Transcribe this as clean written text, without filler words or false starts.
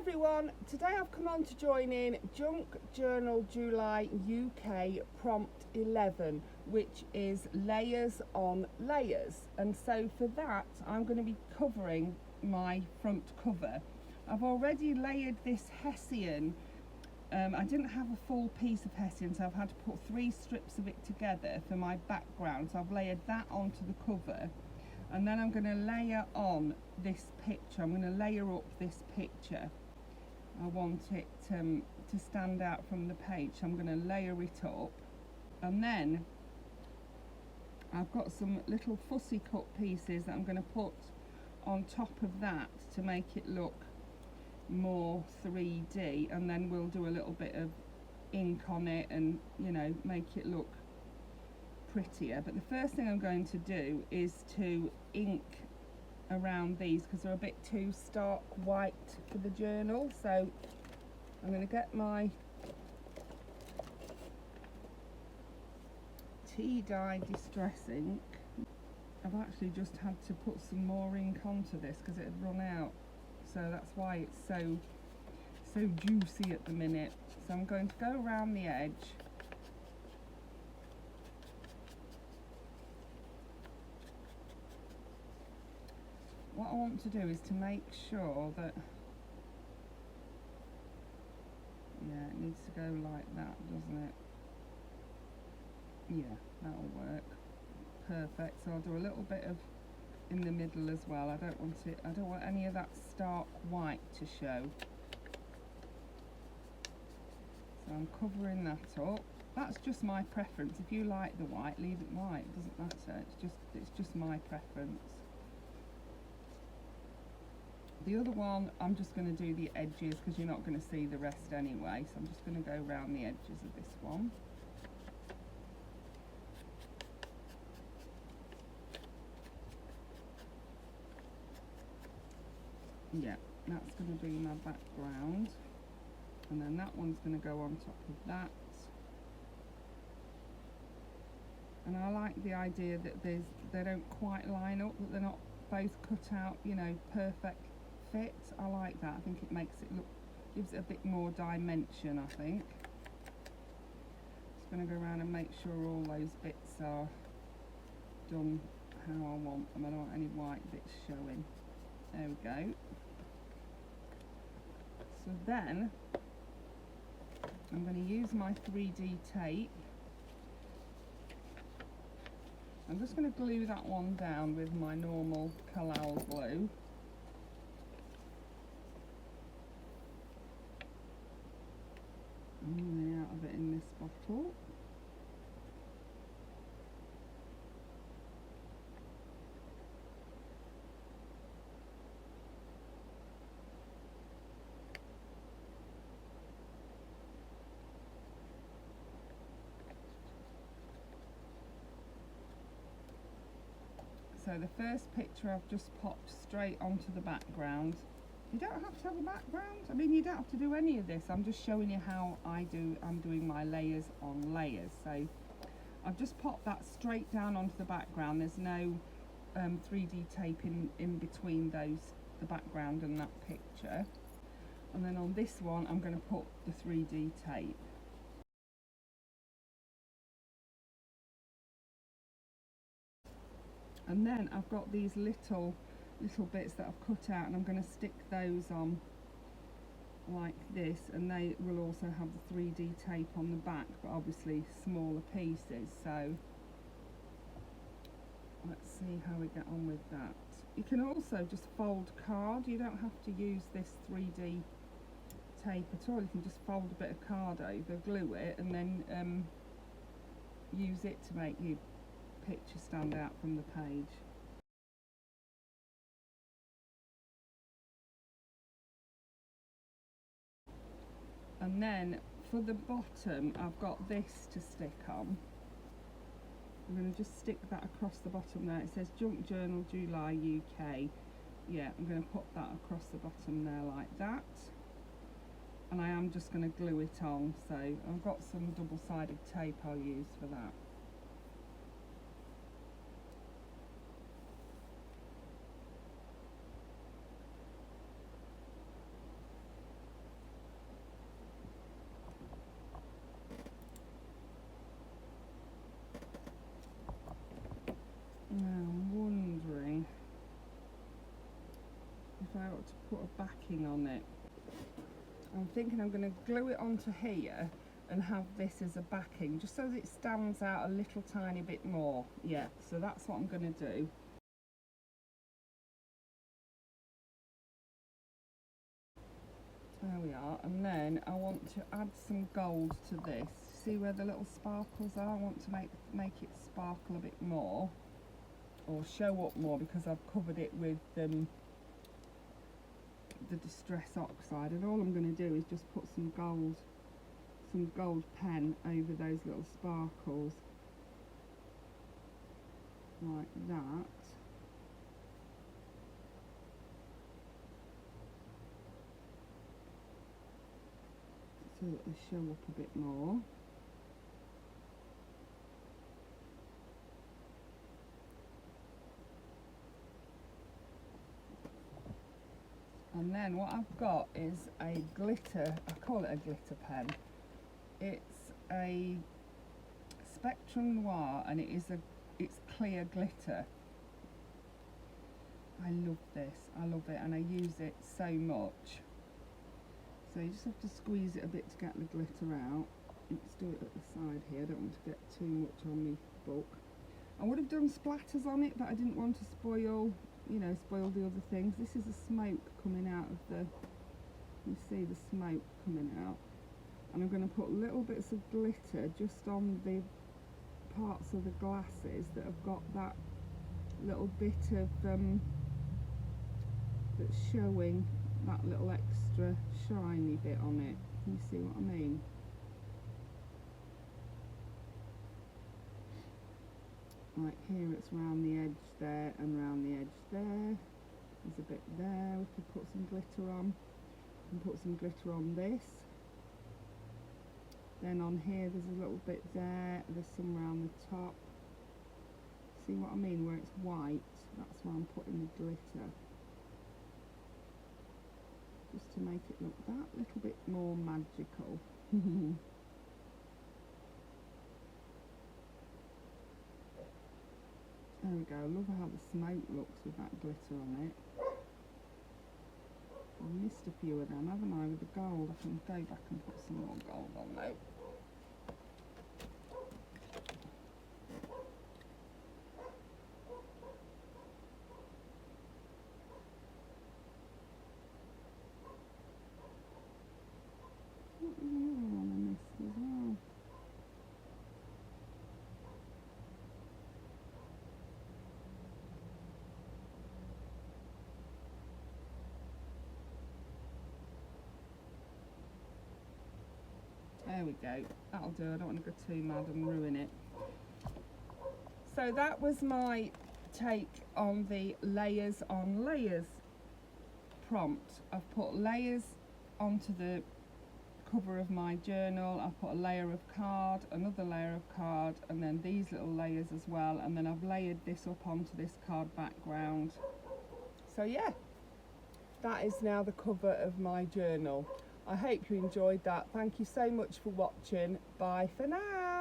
everyone, today I've come on to join in Junk Journal July UK prompt 11, which is layers on layers, and so for that I'm going to be covering my front cover. I've already layered this hessian. I didn't have a full piece of hessian, so I've had to put 3 strips of it together for my background, so I've layered that onto the cover. And then I'm going to layer on this picture. I'm going to layer up this picture. I want it to stand out from the page, so I'm going to layer it up. And then I've got some little fussy cut pieces that I'm going to put on top of that to make it look more 3D, and then we'll do a little bit of ink on it and, you know, make it look prettier. But the first thing I'm going to do is to ink around these because they're a bit too stark white for the journal. So I'm going to get my tea dye distress ink. I've actually just had to put some more ink onto this because it had run out, so that's why it's so juicy at the minute. So I'm going to go around the edge. What I want to do is to make sure that, yeah, it needs to go like that, doesn't it? Yeah, that'll work. Perfect. So I'll do a little bit of in the middle as well. I don't want any of that stark white to show. So I'm covering that up. That's just my preference. If you like the white, leave it white. It doesn't matter. It's just my preference. The other one, I'm just going to do the edges because you're not going to see the rest anyway. So I'm just going to go around the edges of this one. Yeah, that's going to be my background. And then that one's going to go on top of that. And I like the idea that they don't quite line up, that they're not both cut out, you know, perfect fit. I like that. I think it makes it look, gives it a bit more dimension, I think. Just going to go around and make sure all those bits are done how I want them. I don't want any white bits showing. There we go. So then I'm going to use my 3D tape. I'm just going to glue that one down with my normal Carole glue. I'm running out of it in this bottle. So the first picture I've just popped straight onto the background. You don't have to have a background. I mean, you don't have to do any of this. I'm just showing you how I'm doing my layers on layers. So I've just popped that straight down onto the background. There's no 3D tape in between the background and that picture. And then on this one, I'm going to put the 3D tape. And then I've got these little bits that I've cut out, and I'm going to stick those on like this, and they will also have the 3D tape on the back, but obviously smaller pieces. So let's see how we get on with that. You can also just fold card. You don't have to use this 3D tape at all. You can just fold a bit of card over, glue it, and then use it to make your picture stand out from the page. And then for the bottom, I've got this to stick on. I'm going to just stick that across the bottom there. It says Junk Journal July UK. Yeah, I'm going to put that across the bottom there like that. And I am just going to glue it on. So I've got some double-sided tape I'll use for that. to put a backing on it. I'm thinking I'm going to glue it onto here and have this as a backing, just so that it stands out a little tiny bit more. Yeah, so that's what I'm going to do. There we are, and then I want to add some gold to this. See where the little sparkles are? I want to make it sparkle a bit more, or show up more, because I've covered it with the distress oxide, and all I'm going to do is just put some gold pen over those little sparkles like that. So that they show up a bit more. And then what I've got is a glitter, I call it a glitter pen. It's a Spectrum Noir, and it's clear glitter. I love this, I love it, and I use it so much. So you just have to squeeze it a bit to get the glitter out. Let's do it at the side here, I don't want to get too much on my book. I would have done splatters on it, but I didn't want to spoil the other things. This is the smoke coming out of the, you see the smoke coming out. And I'm going to put little bits of glitter just on the parts of the glasses that have got that little bit of, that's showing that little extra shiny bit on it. Can you see what I mean? Right here, it's round the edge there and round the edge there. There's a bit there we could put some glitter on. And put some glitter on this. Then on here there's a little bit there, there's some round the top. See what I mean? Where it's white, that's where I'm putting the glitter. Just to make it look that little bit more magical. There we go, I love how the smoke looks with that glitter on it. I missed a few of them, haven't I, with the gold? I can go back and put some more gold on though. What was the other one I missed as well? There we go, that'll do. I don't want to go too mad and ruin it. So that was my take on the layers on layers prompt. I've put layers onto the cover of my journal. I've put a layer of card, another layer of card, and then these little layers as well, and then I've layered this up onto this card background. So yeah, that is now the cover of my journal. I hope you enjoyed that. Thank you so much for watching. Bye for now.